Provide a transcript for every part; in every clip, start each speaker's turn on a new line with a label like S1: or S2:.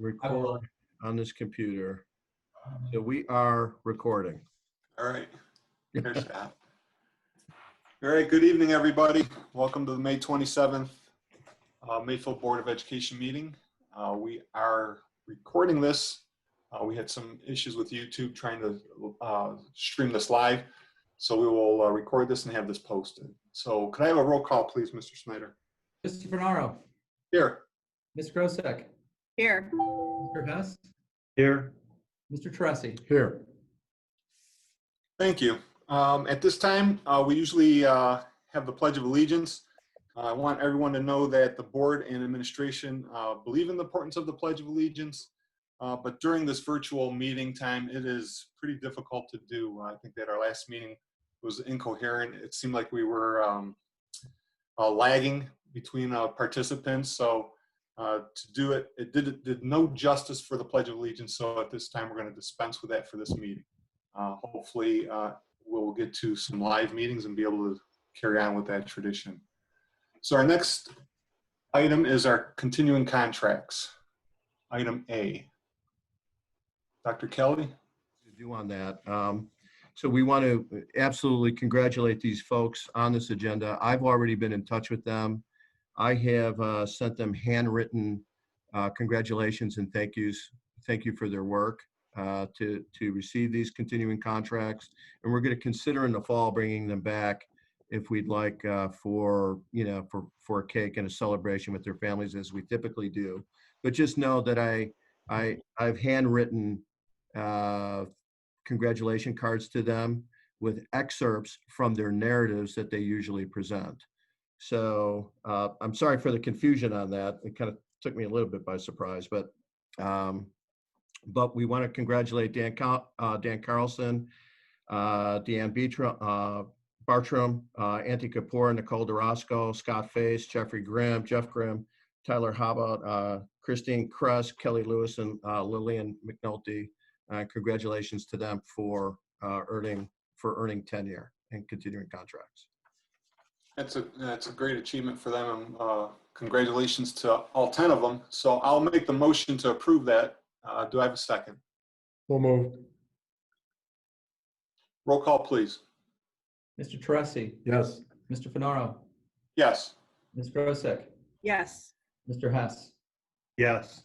S1: record on this computer. So we are recording.
S2: All right. There's that. All right. Good evening, everybody. Welcome to the May 27th Mayfield Board of Education meeting. We are recording this. We had some issues with YouTube trying to stream this live. So we will record this and have this posted. So could I have a roll call, please, Mr. Snyder?
S3: Mr. Finaro.
S2: Here.
S3: Ms. Grosek.
S4: Here.
S3: Mr. Hess.
S1: Here.
S3: Mr. Teresi.
S1: Here.
S2: Thank you. At this time, we usually have the Pledge of Allegiance. I want everyone to know that the board and administration believe in the importance of the Pledge of Allegiance, but during this virtual meeting time, it is pretty difficult to do. I think that our last meeting was incoherent. It seemed like we were lagging between participants, so to do it, it did no justice for the Pledge of Allegiance, so at this time, we're going to dispense with that for this meeting. Hopefully, we'll get to some live meetings and be able to carry on with that tradition. So our next item is our continuing contracts. Item A. Dr. Kelly?
S1: Do on that. So we want to absolutely congratulate these folks on this agenda. I've already been in touch with them. I have sent them handwritten congratulations and thank yous. Thank you for their work to receive these continuing contracts. And we're going to consider in the fall bringing them back if we'd like for a cake and a celebration with their families as we typically do. But just know that I've handwritten congratulation cards to them with excerpts from their narratives that they usually present. So I'm sorry for the confusion on that. It kind of took me a little bit by surprise, but we want to congratulate Dan Carlson, Deanne Bartram, Auntie Kapoor, Nicole DeRosco, Scott Face, Jeffrey Grimm, Jeff Grimm, Tyler Habot, Christine Kress, Kelly Lewis, and Lillian McNulty. Congratulations to them for earning tenure and continuing contracts.
S2: That's a great achievement for them. Congratulations to all 10 of them. So I'll make the motion to approve that. Do I have a second?
S5: So moved.
S2: Roll call, please.
S3: Mr. Teresi.
S5: Yes.
S3: Mr. Finaro.
S2: Yes.
S3: Ms. Grosek.
S4: Yes.
S3: Mr. Hess.
S5: Yes.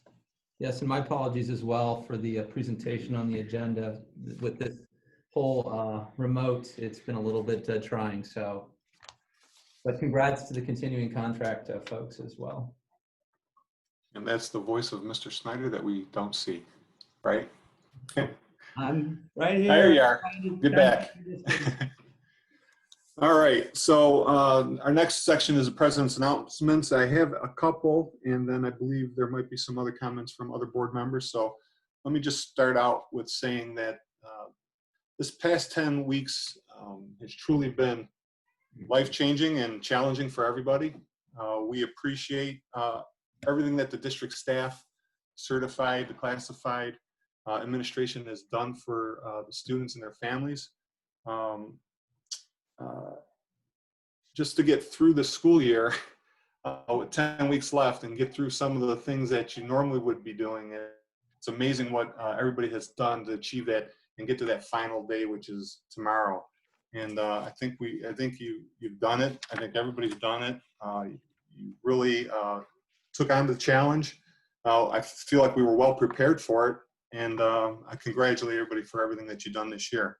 S3: Yes, and my apologies as well for the presentation on the agenda. With this whole remote, it's been a little bit trying. So, but congrats to the continuing contract folks as well.
S2: And that's the voice of Mr. Snyder that we don't see, right?
S3: I'm right here.
S2: There you are. Get back. All right, so our next section is the president's announcements. I have a couple, and then I believe there might be some other comments from other board members. So let me just start out with saying that this past 10 weeks has truly been life-changing and challenging for everybody. We appreciate everything that the district staff, certified, the classified administration has done for the students and their families. Just to get through the school year with 10 weeks left and get through some of the things that you normally would be doing. It's amazing what everybody has done to achieve that and get to that final day, which is tomorrow. And I think you've done it. I think everybody's done it. You really took on the challenge. I feel like we were well prepared for it. And I congratulate everybody for everything that you've done this year.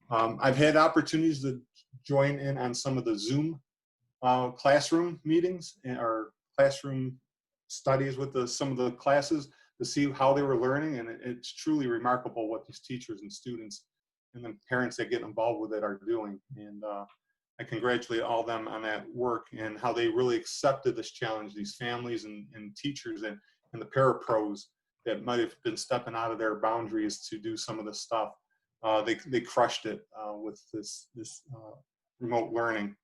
S2: I've had opportunities to join in on some of the Zoom classroom meetings or classroom studies with some of the classes to see how they were learning. And it's truly remarkable what these teachers and students and the parents that get involved with it are doing. And I congratulate all of them on that work and how they really accepted this challenge, these families and teachers and the parapros that might have been stepping out of their boundaries to do some of this stuff. They crushed it with this remote learning.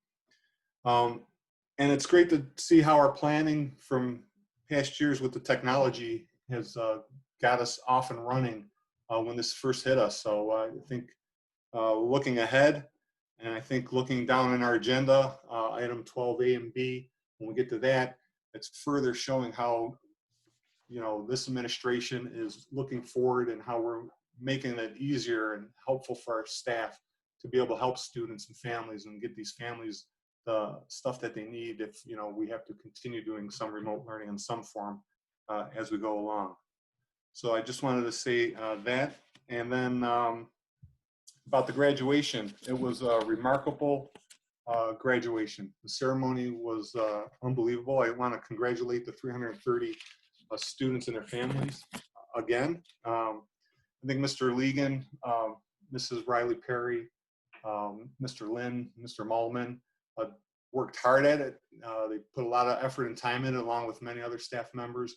S2: And it's great to see how our planning from past years with the technology has got us off and running when this first hit us. So I think looking ahead, and I think looking down in our agenda, item 12A and B, when we get to that, it's further showing how this administration is looking forward and how we're making it easier and helpful for our staff to be able to help students and families and get these families the stuff that they need if, we have to continue doing some remote learning in some form as we go along. So I just wanted to say that. And then about the graduation, it was a remarkable graduation. The ceremony was unbelievable. I want to congratulate the 330 students and their families again. I think Mr. Legan, Mrs. Riley Perry, Mr. Lynn, Mr. Mullman worked hard at it. They put a lot of effort and time in it, along with many other staff members.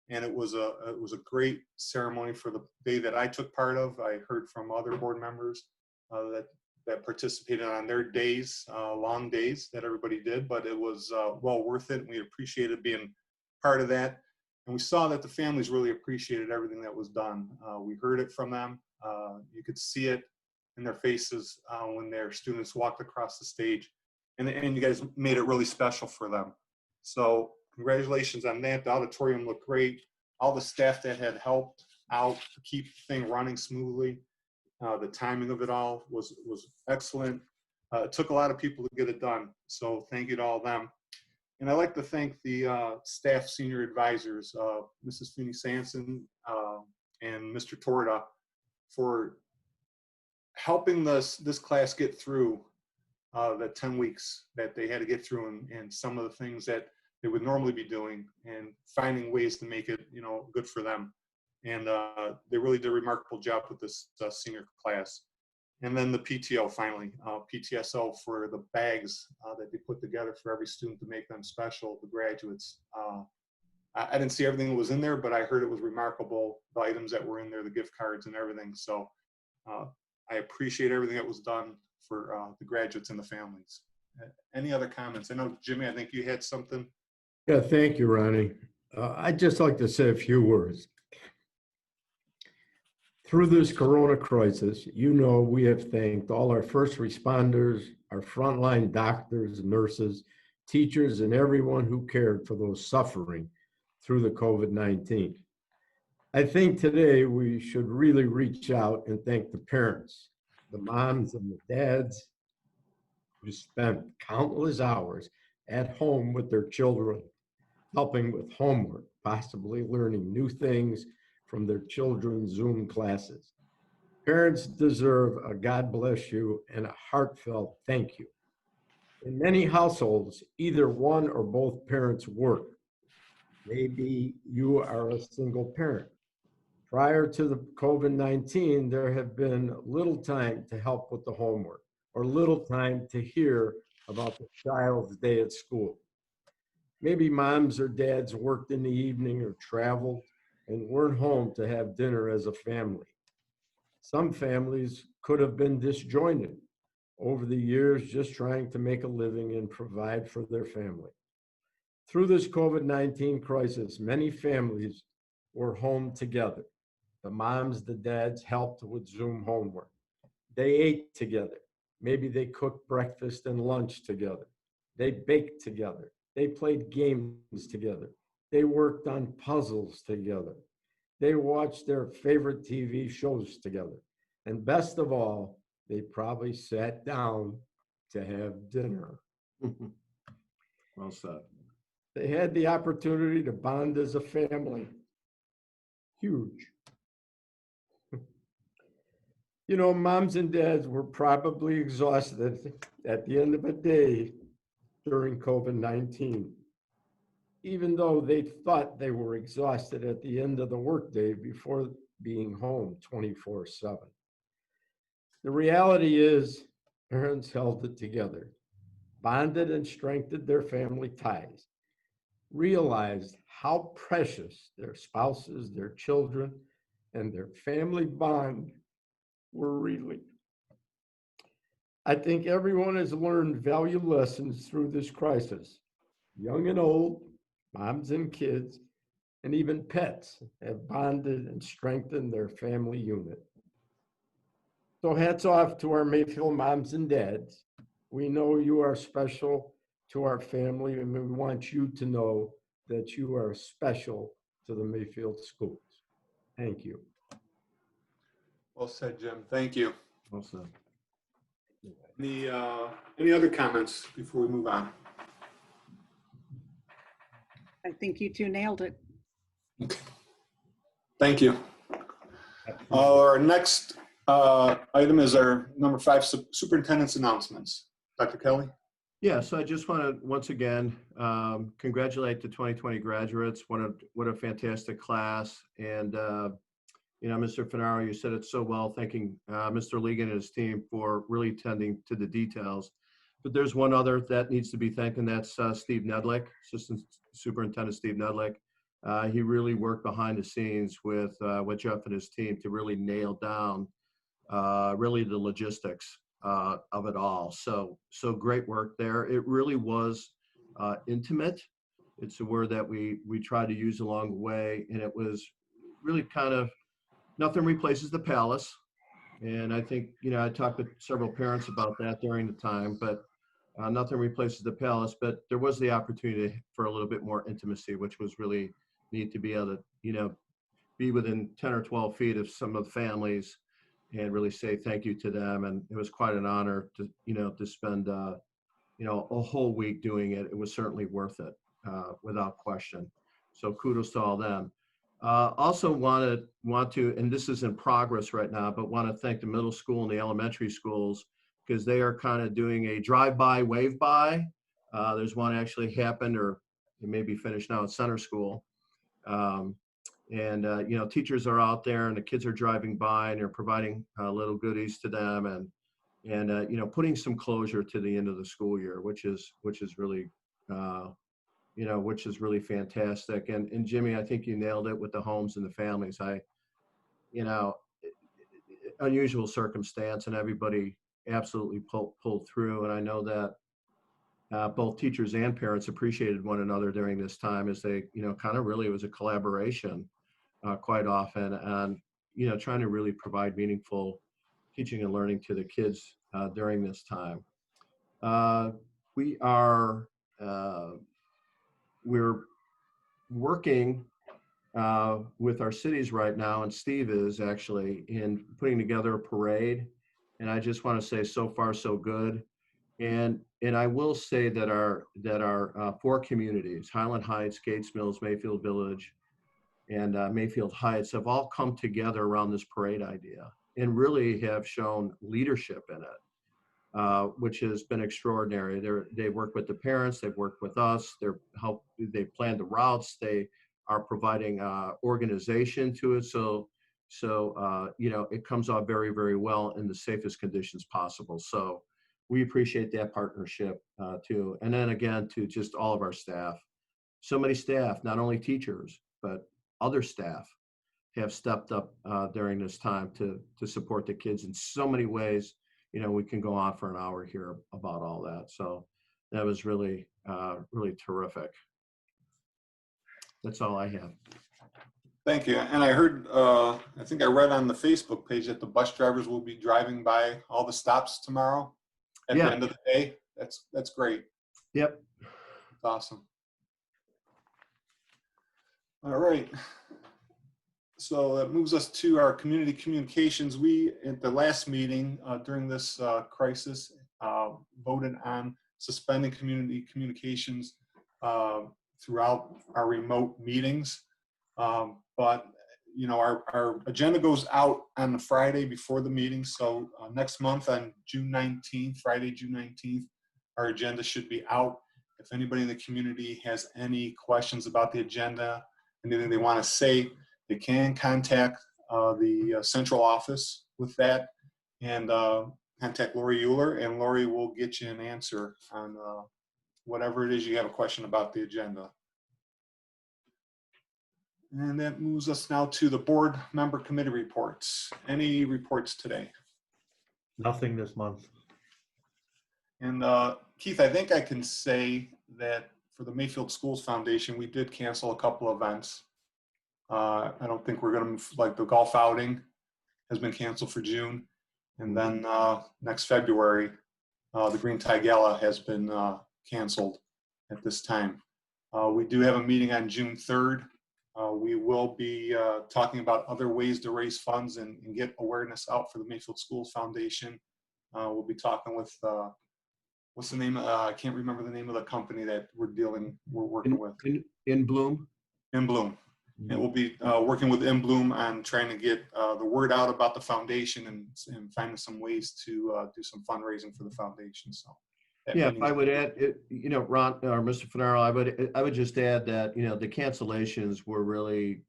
S2: And it was a great ceremony for the day that I took part of. I heard from other board members that participated on their days, long days that everybody did, but it was well worth it. We appreciated being part of that. And we saw that the families really appreciated everything that was done. We heard it from them. You could see it in their faces when their students walked across the stage. And you guys made it really special for them. So congratulations on that. The auditorium looked great. All the staff that had helped out to keep the thing running smoothly. The timing of it all was excellent. It took a lot of people to get it done. So thank you to all of them. And I'd like to thank the staff senior advisors, Mrs. Finney Sanson and Mr. Torda, for helping this class get through the 10 weeks that they had to get through and some of the things that they would normally be doing and finding ways to make it, good for them. And they really did a remarkable job with this senior class. And then the PTO finally, PTSO for the bags that they put together for every student to make them special, the graduates. I didn't see everything that was in there, but I heard it was remarkable, the items that were in there, the gift cards and everything. So I appreciate everything that was done for the graduates and the families. Any other comments? I know, Jimmy, I think you had something.
S5: Yeah, thank you, Ronnie. I'd just like to say a few words. Through this corona crisis, we have thanked all our first responders, our frontline doctors, nurses, teachers, and everyone who cared for those suffering through the COVID-19. I think today we should really reach out and thank the parents, the moms and the dads who spent countless hours at home with their children, helping with homework, possibly learning new things from their children's Zoom classes. Parents deserve a God bless you and a heartfelt thank you. In many households, either one or both parents work. Maybe you are a single parent. Prior to the COVID-19, there have been little time to help with the homework or little time to hear about the child's day at school. Maybe moms or dads worked in the evening or traveled and weren't home to have dinner as a family. Some families could have been disjointed over the years, just trying to make a living and provide for their family. Through this COVID-19 crisis, many families were home together. The moms, the dads helped with Zoom homework. They ate together. Maybe they cooked breakfast and lunch together. They baked together. They played games together. They worked on puzzles together. They watched their favorite TV shows together. And best of all, they probably sat down to have dinner.
S1: Well said.
S5: They had the opportunity to bond as a family. Huge. Moms and dads were probably exhausted at the end of a day during COVID-19. Even though they thought they were exhausted at the end of the workday before being home 24/7. The reality is, parents held it together, bonded and strengthened their family ties, realized how precious their spouses, their children, and their family bond were really. I think everyone has learned valuable lessons through this crisis. Young and old, moms and kids, and even pets have bonded and strengthened their family unit. So hats off to our Mayfield moms and dads. We know you are special to our family, and we want you to know that you are special to the Mayfield schools. Thank you.
S2: Well said, Jim. Thank you.
S5: Also,
S2: Any other comments before we move on?
S4: I think you two nailed it.
S2: Thank you. Our next item is our number 5, superintendent's announcements. Dr. Kelly?
S1: Yeah, so I just want to once again congratulate the 2020 graduates. What a fantastic class. And Mr. Finaro, you said it so well, thanking Mr. Legan and his team for really tending to the details. But there's one other that needs to be thanked, and that's Steve Nedlick, Assistant Superintendent Steve Nedlick. He really worked behind the scenes with Jeff and his team to really nail down really the logistics of it all. So great work there. It really was intimate. It's a word that we try to use along the way, and it was really kind of nothing replaces the palace. And I think, I talked with several parents about that during the time, but nothing replaces the palace. But there was the opportunity for a little bit more intimacy, which was really neat to be able to, be within 10 or 12 feet of some of the families and really say thank you to them. And it was quite an honor to, to spend, a whole week doing it. It was certainly worth it, without question. So kudos to all them. Also want to, and this is in progress right now, but want to thank the middle school and the elementary schools because they are kind of doing a drive-by, wave-by. There's one actually happened, or it may be finished now at Center School. Teachers are out there and the kids are driving by and they're providing little goodies to them and putting some closure to the end of the school year, which is really, which is really fantastic. And Jimmy, I think you nailed it with the homes and the families. Unusual circumstance and everybody absolutely pulled through. And I know that both teachers and parents appreciated one another during this time as they, kind of really was a collaboration quite often and, trying to really provide meaningful teaching and learning to the kids during this time. We're working with our cities right now, and Steve is actually in putting together a parade. And I just want to say so far so good. And I will say that our 4 communities, Highland Heights, Gates Mills, Mayfield Village, and Mayfield Heights have all come together around this parade idea and really have shown leadership in it, which has been extraordinary. They work with the parents, they've worked with us, they planned the routes, they are providing organization to it. So it comes out very, very well in the safest conditions possible. So we appreciate that partnership too. And then again, to just all of our staff. So many staff, not only teachers, but other staff have stepped up during this time to support the kids in so many ways. We can go on for an hour here about all that. So that was really, really terrific. That's all I have.
S2: Thank you. And I heard, I think I read on the Facebook page that the bus drivers will be driving by all the stops tomorrow at the end of the day. That's great.
S1: Yep.
S2: That's awesome. All right. So that moves us to our community communications. We, at the last meeting during this crisis, voted on suspending community communications throughout our remote meetings. But our agenda goes out on the Friday before the meeting. So next month on June 19th, Friday, June 19th, our agenda should be out. If anybody in the community has any questions about the agenda, anything they want to say, they can contact the central office with that and contact Lori Euler, and Lori will get you an answer on whatever it is you have a question about the agenda. And that moves us now to the board member committee reports. Any reports today?
S6: Nothing this month.
S2: And Keith, I think I can say that for the Mayfield Schools Foundation, we did cancel a couple events. I don't think we're going to, like the golf outing has been canceled for June. And then next February, the Green Tie Gala has been canceled at this time. We do have a meeting on June 3rd We will be talking about other ways to raise funds and get awareness out for the Mayfield Schools Foundation. We'll be talking with, what's the name? I can't remember the name of the company that we're working with.
S1: In Bloom?
S2: In Bloom. And we'll be working with In Bloom on trying to get the word out about the foundation and finding some ways to do some fundraising for the foundation. So that
S1: Yeah, if
S2: meeting's-
S1: I would add, Ron, or Mr. Fenaro, I would just add that, the cancellations were really,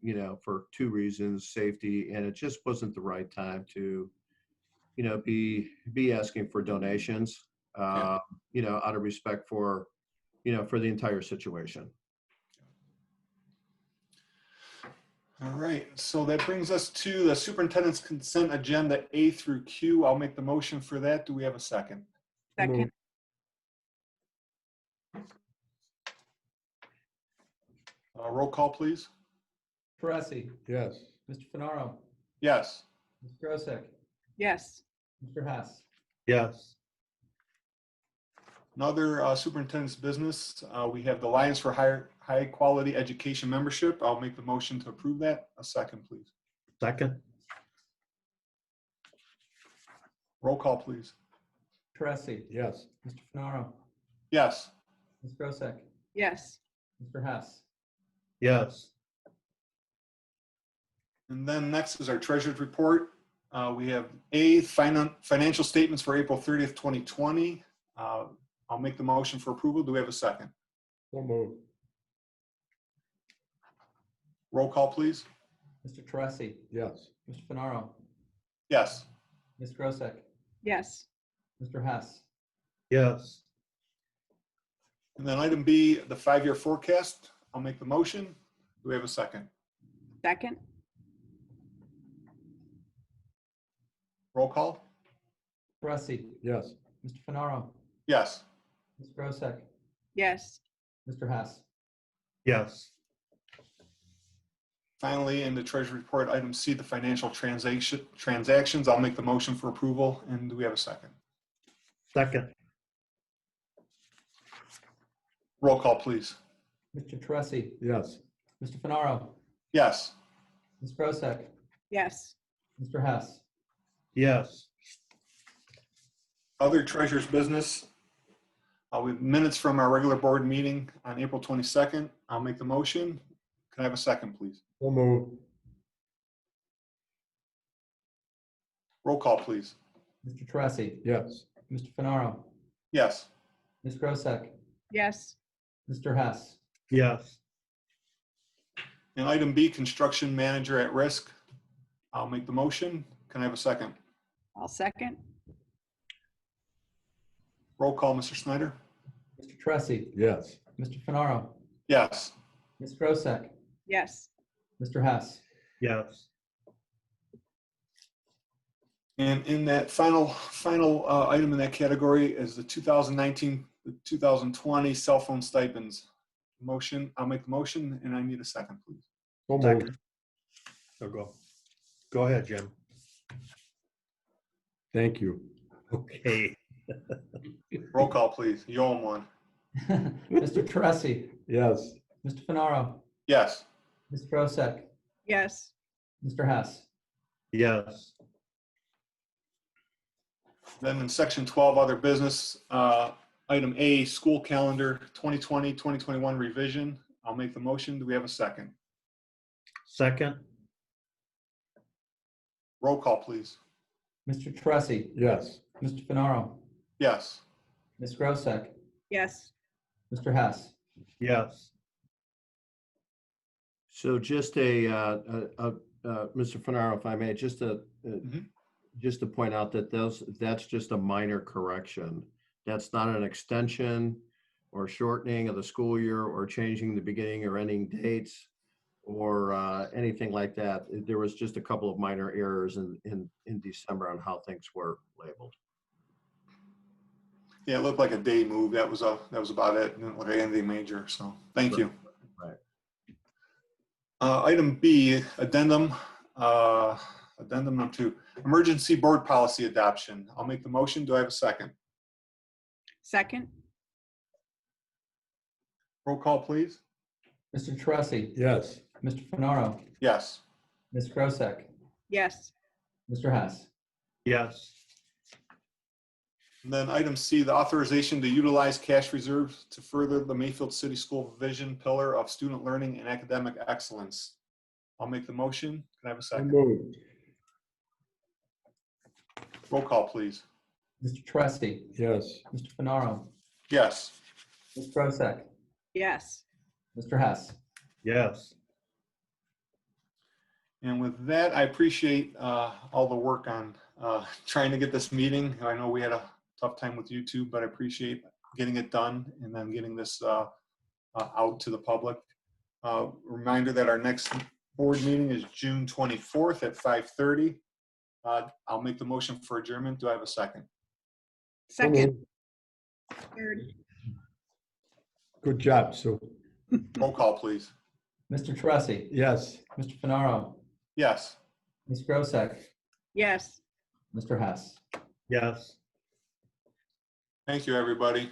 S1: for two reasons, safety, and it just wasn't the right time to, be asking for donations,
S2: Yeah.
S1: out of respect for, for the entire situation.
S2: All right, so that brings us to the superintendent's consent agenda A through Q. I'll make the motion for that. Do we have a second?
S4: Second,
S2: Roll call, please.
S3: Torresi,
S5: Yes.
S3: Mr. Fenaro,
S2: Yes.
S3: Ms. Grosek,
S4: yes.
S3: Mr. Hess.
S6: Yes.
S2: Another superintendent's business, we have the Lions for High Quality Education membership. I'll make the motion to approve that. A second, please.
S6: Second.
S2: Roll call, please.
S3: Torresi,
S5: Yes.
S3: Mr. Fenaro,
S2: Yes.
S3: Ms. Grosek,
S4: Yes.
S3: Mr. Hess.
S6: Yes.
S2: And then next is our treasurer's report. We have financial statements for April 30th, 2020. I'll make the motion for approval. Do we have a second?
S5: So moved.
S2: Roll call, please.
S3: Mr. Torresi,
S5: Yes.
S3: Mr. Fenaro,
S2: Yes.
S3: Ms. Grosek,
S4: Yes.
S3: Mr. Hess.
S6: Yes.
S2: And then item B, the 5-year forecast. I'll make the motion. Do we have a second?
S4: Second,
S2: Roll call?
S3: Torresi,
S5: Yes.
S3: Mr. Fenaro,
S2: Yes.
S3: Ms. Grosek,
S4: yes.
S3: Mr. Hess.
S6: Yes.
S2: Finally, in the treasury report, item C, the financial transactions. I'll make the motion for approval. And do we have a second?
S6: Second.
S2: Roll call, please.
S3: Mr. Torresi,
S5: Yes.
S3: Mr. Fenaro,
S2: Yes.
S3: Ms. Grosek,
S4: Yes.
S3: Mr. Hess.
S6: Yes.
S2: Other treasurer's business. We have minutes from our regular board meeting on April 22nd. I'll make the motion. Can I have a second, please?
S5: So moved.
S2: Roll call, please.
S3: Mr. Torresi,
S5: Yes.
S3: Mr. Fenaro,
S2: Yes.
S3: Ms. Grosek,
S4: Yes.
S3: Mr. Hess.
S6: Yes.
S2: And item B, construction manager at risk. I'll make the motion. Can I have a second?
S4: I'll second.
S2: Roll call, Mr. Snyder?
S3: Mr. Torresi,
S5: Yes.
S3: Mr. Fenaro,
S2: Yes.
S3: Ms. Grosek,
S4: Yes.
S3: Mr. Hess.
S6: Yes.
S2: And in that final item in that category is the 2019, 2020 cell phone stipends. Motion, I'll make the motion and I need a second, please.
S5: So moved.
S6: Second. So go ahead, Jim.
S5: Thank you.
S6: Okay.
S2: Roll call, please. You own one.
S3: Mr. Torresi,
S5: Yes.
S3: Mr. Fenaro,
S2: Yes.
S3: Ms. Grosek,
S4: Yes.
S3: Mr. Hess.
S6: Yes.
S2: Then in section 12, other business, item A, school calendar 2020, 2021 revision. I'll make the motion. Do we have a second?
S6: Second.
S2: Roll call, please.
S3: Mr. Torresi,
S5: Yes.
S3: Mr. Fenaro,
S2: Yes.
S3: Ms. Grosek,
S4: Yes.
S3: Mr. Hess.
S6: Yes.
S1: So just Mr. Fenaro, if I may, just to point out that that's just a minor correction. That's not an extension or shortening of the school year or changing the beginning or ending dates or anything like that. There was just a couple of minor errors in December on how things were labeled.
S2: Yeah, it looked like a day move. That was about it. It didn't look like anything major. So thank you.
S1: Right.
S2: Item B, addendum. Addendum number 2, emergency board policy adoption. I'll make the motion. Do I have a second?
S4: Second,
S2: Roll call, please.
S3: Mr. Torresi,
S5: Yes.
S3: Mr. Fenaro,
S2: Yes.
S3: Ms. Grosek,
S4: Yes.
S3: Mr. Hess.
S6: Yes.
S2: And then item C, the authorization to utilize cash reserves to further the Mayfield City School vision pillar of student learning and academic excellence. I'll make the motion. Can I have a
S5: So
S2: second?
S5: moved.
S2: Roll call, please.
S3: Mr. Tressi,
S5: Yes.
S3: Mr. Fenaro,
S2: Yes.
S3: Ms. Grosek,
S4: Yes.
S3: Mr. Hess.
S6: Yes.
S2: And with that, I appreciate all the work on trying to get this meeting. I know we had a tough time with YouTube, but I appreciate getting it done and then getting this out to the public. Reminder that our next board meeting is June 24th at 5:30. I'll make the motion for adjournment. Do I have a second?
S5: So
S4: Second.
S5: moved.
S4: Third.
S5: Good job, Sue.
S2: Roll call, please.
S3: Mr. Tressi,
S5: Yes.
S3: Mr. Fenaro,
S2: Yes.
S3: Ms. Grosek,
S4: Yes.
S3: Mr. Hess.
S6: Yes.
S2: Thank you, everybody.